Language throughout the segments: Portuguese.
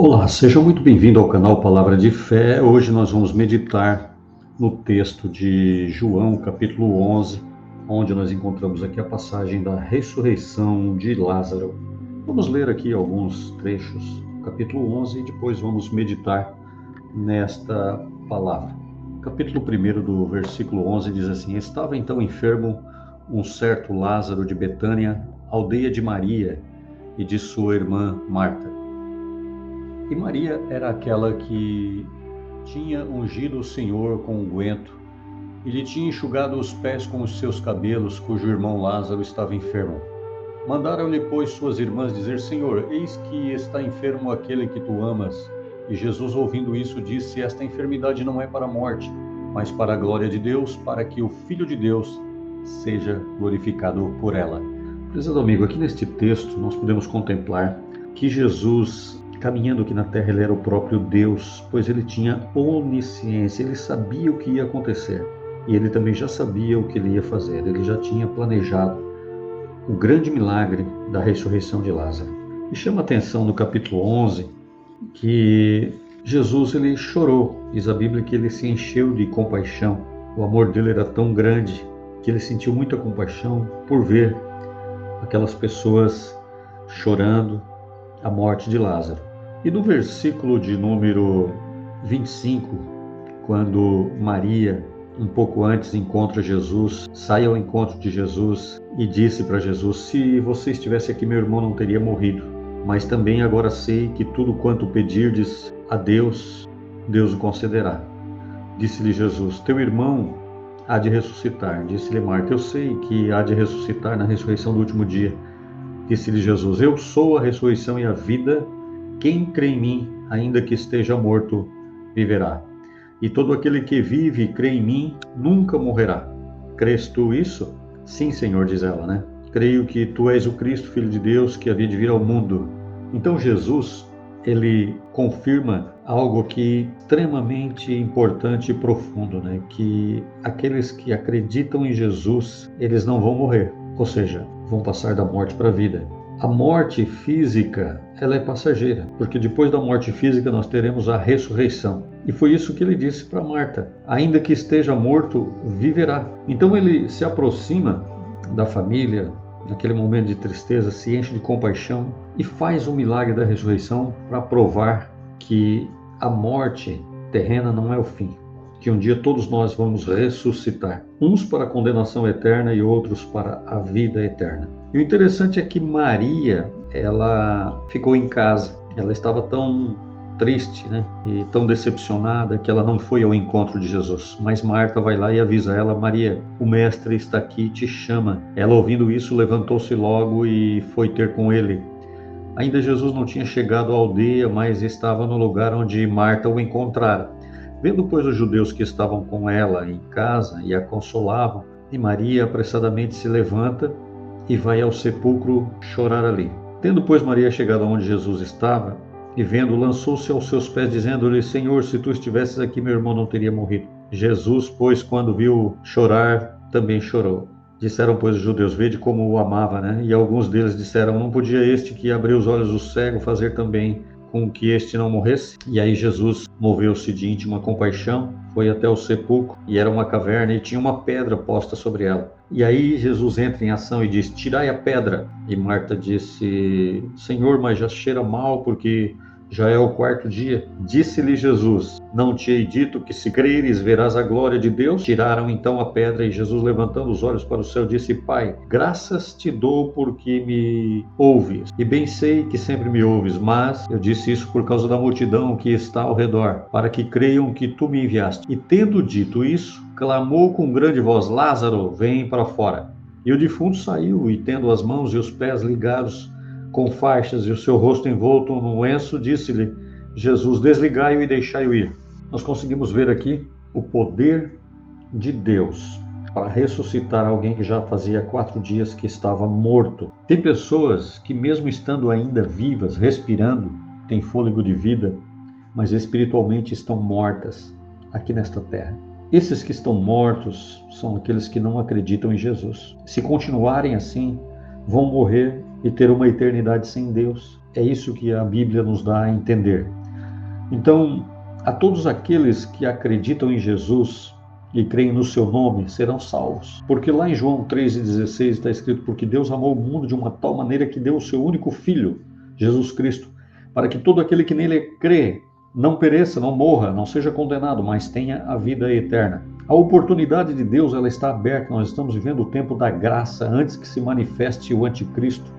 Olá, seja muito bem-vindo ao canal Palavra de Fé. Hoje nós vamos meditar no texto de João, capítulo 11, onde nós encontramos aqui a passagem da ressurreição de Lázaro. Vamos ler aqui alguns trechos do capítulo 11 e depois vamos meditar nesta palavra. Capítulo 1 do versículo 11 diz assim: Estava então enfermo um certo Lázaro de Betânia, aldeia de Maria e de sua irmã Marta. E Maria era aquela que tinha ungido o Senhor com unguento e lhe tinha enxugado os pés com os seus cabelos, cujo irmão Lázaro estava enfermo. Mandaram-lhe, pois, suas irmãs dizer: Senhor, eis que está enfermo aquele que tu amas. E Jesus, ouvindo isso, disse: Esta enfermidade não é para a morte, mas para a glória de Deus, para que o Filho de Deus seja glorificado por ela. Prezado amigo, aqui neste texto nós podemos contemplar que Jesus, caminhando aqui na terra, ele era o próprio Deus, pois ele tinha onisciência, ele sabia o que ia acontecer. E ele também já sabia o que ele ia fazer, ele já tinha planejado o grande milagre da ressurreição de Lázaro. E chama a atenção no capítulo 11 que Jesus ele chorou. Diz a Bíblia que ele se encheu de compaixão. O amor dele era tão grande que ele sentiu muita compaixão por ver aquelas pessoas chorando a morte de Lázaro. E no versículo de número 25, quando Maria, um pouco antes, encontra Jesus, sai ao encontro de Jesus e disse para Jesus: Se você estivesse aqui, meu irmão não teria morrido. Mas também agora sei que tudo quanto pedirdes a Deus, Deus o concederá. Disse-lhe Jesus: Teu irmão há de ressuscitar. Disse-lhe Marta: Eu sei que há de ressuscitar na ressurreição do último dia. Disse-lhe Jesus: Eu sou a ressurreição e a vida. Quem crê em mim, ainda que esteja morto, viverá. E todo aquele que vive e crê em mim, nunca morrerá. Crês tu isso? Sim, Senhor, diz ela, né? Creio que tu és o Cristo, Filho de Deus, que havia de vir ao mundo. Então Jesus, ele confirma algo aqui extremamente importante e profundo, né? Que aqueles que acreditam em Jesus, eles não vão morrer. Ou seja, vão passar da morte para a vida. A morte física, ela é passageira, porque depois da morte física nós teremos a ressurreição. E foi isso que ele disse para Marta: ainda que esteja morto, viverá. Então ele se aproxima da família, naquele momento de tristeza, se enche de compaixão e faz o milagre da ressurreição para provar que a morte terrena não é o fim, que um dia todos nós vamos ressuscitar, uns para a condenação eterna e outros para a vida eterna. E o interessante é que Maria, ela ficou em casa, ela estava tão triste, né, e tão decepcionada que ela não foi ao encontro de Jesus. Mas Marta vai lá e avisa ela: Maria, o mestre está aqui e te chama. Ela, ouvindo isso, levantou-se logo e foi ter com ele. Ainda Jesus não tinha chegado à aldeia, mas estava no lugar onde Marta o encontrara. Vendo, pois, os judeus que estavam com ela em casa e a consolavam, e Maria apressadamente se levanta e vai ao sepulcro chorar ali. Tendo, pois, Maria chegado onde Jesus estava, e vendo, lançou-se aos seus pés, dizendo-lhe: Senhor, se tu estivesses aqui, meu irmão não teria morrido. Jesus, pois, quando viu chorar, também chorou. Disseram, pois, os judeus: Vede como o amava, né? E alguns deles disseram: Não podia este que abriu os olhos do cego fazer também com que este não morresse? E aí Jesus moveu-se de íntima compaixão, foi até o sepulcro, e era uma caverna, e tinha uma pedra posta sobre ela. E aí Jesus entra em ação e diz: Tirai a pedra. E Marta disse: Senhor, mas já cheira mal, porque já é o quarto dia. Disse-lhe Jesus: Não te hei dito que se creres verás a glória de Deus? Tiraram então a pedra, e Jesus, levantando os olhos para o céu, disse: Pai, graças te dou porque me ouves, e bem sei que sempre me ouves, mas eu disse isso por causa da multidão que está ao redor, para que creiam que tu me enviaste. E tendo dito isso, clamou com grande voz: Lázaro, vem para fora. E o defunto saiu, e tendo as mãos e os pés ligados com faixas e o seu rosto envolto num lenço, disse-lhe Jesus: Desligai-o e deixai-o ir. Nós conseguimos ver aqui o poder de Deus para ressuscitar alguém que já fazia 4 dias que estava morto. Tem pessoas que, mesmo estando ainda vivas, respirando, têm fôlego de vida, mas espiritualmente estão mortas aqui nesta terra. Esses que estão mortos são aqueles que não acreditam em Jesus. Se continuarem assim, vão morrer e ter uma eternidade sem Deus. É isso que a Bíblia nos dá a entender. Então, a todos aqueles que acreditam em Jesus e creem no seu nome serão salvos. Porque lá em João 3,16 está escrito: porque Deus amou o mundo de uma tal maneira que deu o seu único Filho, Jesus Cristo, para que todo aquele que nele crê não pereça, não morra, não seja condenado, mas tenha a vida eterna. A oportunidade de Deus, ela está aberta. Nós estamos vivendo o tempo da graça antes que se manifeste o anticristo.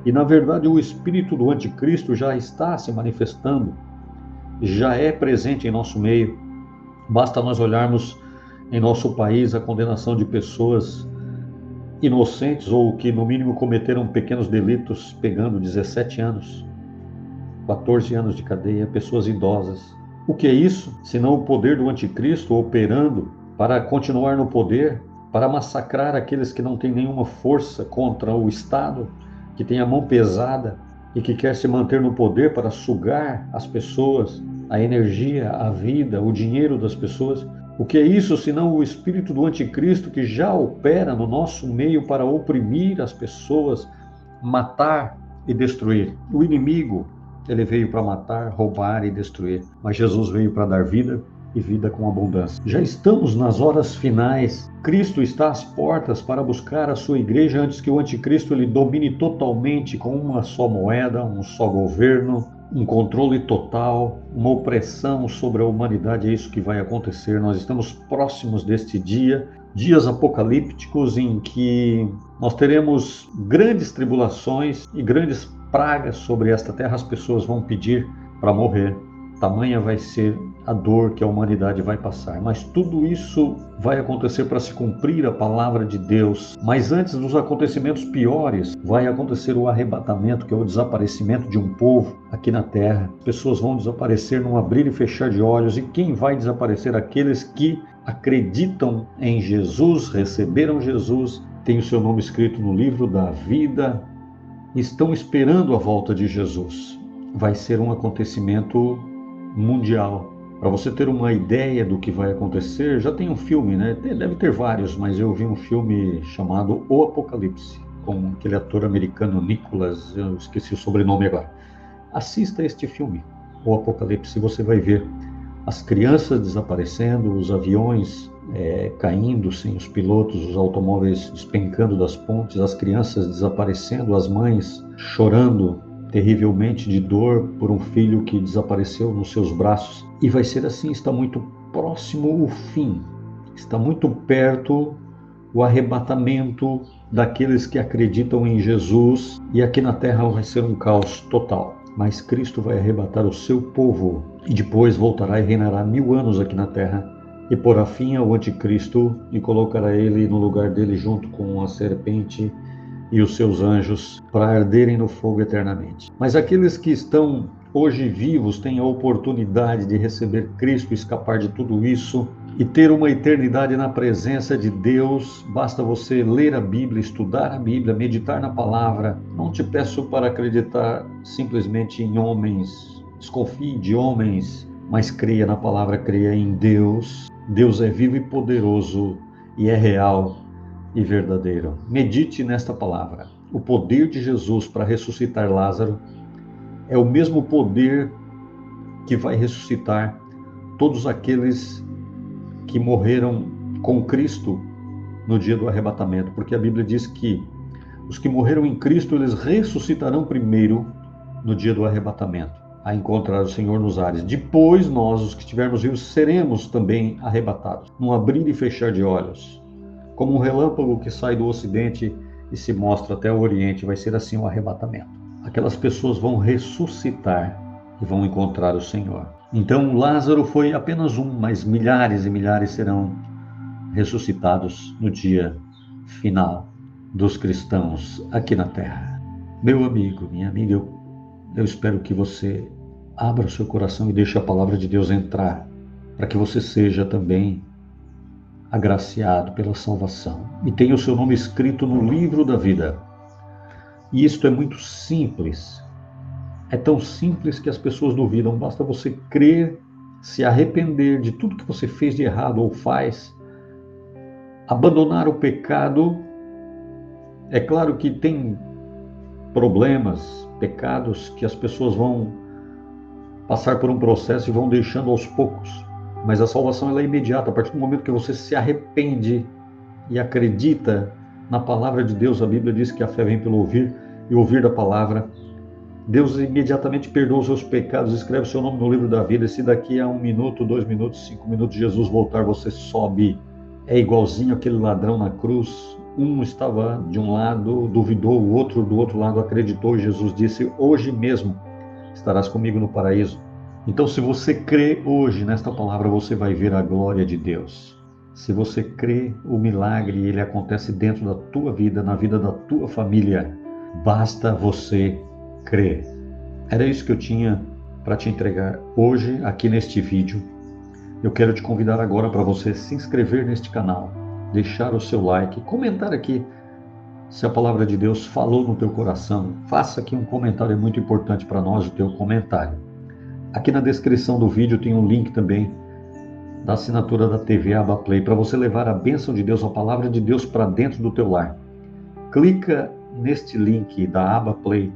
E na verdade o espírito do anticristo já está se manifestando, já é presente em nosso meio. Basta nós olharmos em nosso país a condenação de pessoas inocentes ou que no mínimo cometeram pequenos delitos, pegando 17 anos, 14 anos de cadeia, pessoas idosas. O que é isso? Senão o poder do anticristo operando para continuar no poder, para massacrar aqueles que não têm nenhuma força contra o Estado, que tem a mão pesada e que quer se manter no poder para sugar as pessoas, a energia, a vida, o dinheiro das pessoas. O que é isso senão o espírito do anticristo que já opera no nosso meio para oprimir as pessoas, matar e destruir? O inimigo, ele veio para matar, roubar e destruir, mas Jesus veio para dar vida e vida com abundância. Já estamos nas horas finais. Cristo está às portas para buscar a sua igreja antes que o anticristo ele domine totalmente com uma só moeda, um só governo, um controle total, uma opressão sobre a humanidade. É isso que vai acontecer. Nós estamos próximos deste dia, dias apocalípticos em que nós teremos grandes tribulações e grandes pragas sobre esta terra. As pessoas vão pedir para morrer. Tamanha vai ser a dor que a humanidade vai passar. Mas tudo isso vai acontecer para se cumprir a palavra de Deus. Mas antes dos acontecimentos piores, vai acontecer o arrebatamento, que é o desaparecimento de um povo aqui na terra. Pessoas vão desaparecer num abrir e fechar de olhos. E quem vai desaparecer? Aqueles que acreditam em Jesus, receberam Jesus, têm o seu nome escrito no livro da vida, estão esperando a volta de Jesus. Vai ser um acontecimento mundial. Para você ter uma ideia do que vai acontecer, já tem um filme, né? Deve ter vários, mas eu vi um filme chamado O Apocalipse, com aquele ator americano Nicholas, eu esqueci o sobrenome agora. Assista este filme, O Apocalipse, e você vai ver as crianças desaparecendo, os aviões caindo sem os pilotos, os automóveis despencando das pontes, as crianças desaparecendo, as mães chorando terrivelmente de dor por um filho que desapareceu nos seus braços. E vai ser assim, está muito próximo o fim, está muito perto o arrebatamento daqueles que acreditam em Jesus, e aqui na terra vai ser um caos total. Mas Cristo vai arrebatar o seu povo e depois voltará e reinará 1000 anos aqui na terra e porá fim ao anticristo e colocará ele no lugar dele junto com a serpente e os seus anjos para arderem no fogo eternamente. Mas aqueles que estão hoje vivos têm a oportunidade de receber Cristo, escapar de tudo isso e ter uma eternidade na presença de Deus. Basta você ler a Bíblia, estudar a Bíblia, meditar na palavra. Não te peço para acreditar simplesmente em homens, desconfie de homens, mas creia na palavra, creia em Deus. Deus é vivo e poderoso e é real e verdadeiro. Medite nesta palavra. O poder de Jesus para ressuscitar Lázaro é o mesmo poder que vai ressuscitar todos aqueles que morreram com Cristo no dia do arrebatamento, porque a Bíblia diz que os que morreram em Cristo, eles ressuscitarão primeiro no dia do arrebatamento, a encontrar o Senhor nos ares. Depois nós, os que estivermos vivos, seremos também arrebatados, num abrir e fechar de olhos. Como um relâmpago que sai do ocidente e se mostra até o oriente, vai ser assim o arrebatamento. Aquelas pessoas vão ressuscitar e vão encontrar o Senhor. Então Lázaro foi apenas um, mas milhares e milhares serão ressuscitados no dia final dos cristãos aqui na terra. Meu amigo, minha amiga, eu espero que você abra o seu coração e deixe a palavra de Deus entrar, para que você seja também agraciado pela salvação e tenha o seu nome escrito no livro da vida. E isto é muito simples. É tão simples que as pessoas duvidam. Basta você crer, se arrepender de tudo que você fez de errado ou faz, abandonar o pecado. É claro que tem problemas, pecados que as pessoas vão passar por um processo e vão deixando aos poucos. Mas a salvação ela é imediata. A partir do momento que você se arrepende e acredita na palavra de Deus, a Bíblia diz que a fé vem pelo ouvir e ouvir da palavra. Deus imediatamente perdoa os seus pecados, escreve o seu nome no livro da vida. E se daqui a 1 minuto, 2 minutos, 5 minutos Jesus voltar, você sobe. É igualzinho aquele ladrão na cruz. Um estava de um lado, duvidou, o outro do outro lado acreditou. Jesus disse: hoje mesmo estarás comigo no paraíso. Então, se você crê hoje nesta palavra, você vai ver a glória de Deus. Se você crê, o milagre ele acontece dentro da tua vida, na vida da tua família. Basta você crer. Era isso que eu tinha para te entregar hoje aqui neste vídeo. Eu quero te convidar agora para você se inscrever neste canal, deixar o seu like, comentar aqui se a palavra de Deus falou no teu coração. Faça aqui um comentário, é muito importante para nós o teu comentário. Aqui na descrição do vídeo tem um link também da assinatura da TV Aba Play para você levar a bênção de Deus, a palavra de Deus para dentro do teu lar. Clica neste link da Aba Play,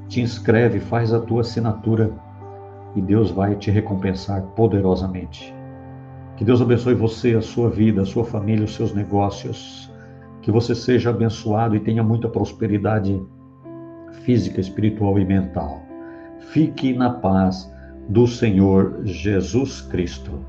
te inscreve, faz a tua assinatura e Deus vai te recompensar poderosamente. Que Deus abençoe você, a sua vida, a sua família, os seus negócios. Que você seja abençoado e tenha muita prosperidade física, espiritual e mental. Fique na paz do Senhor Jesus Cristo.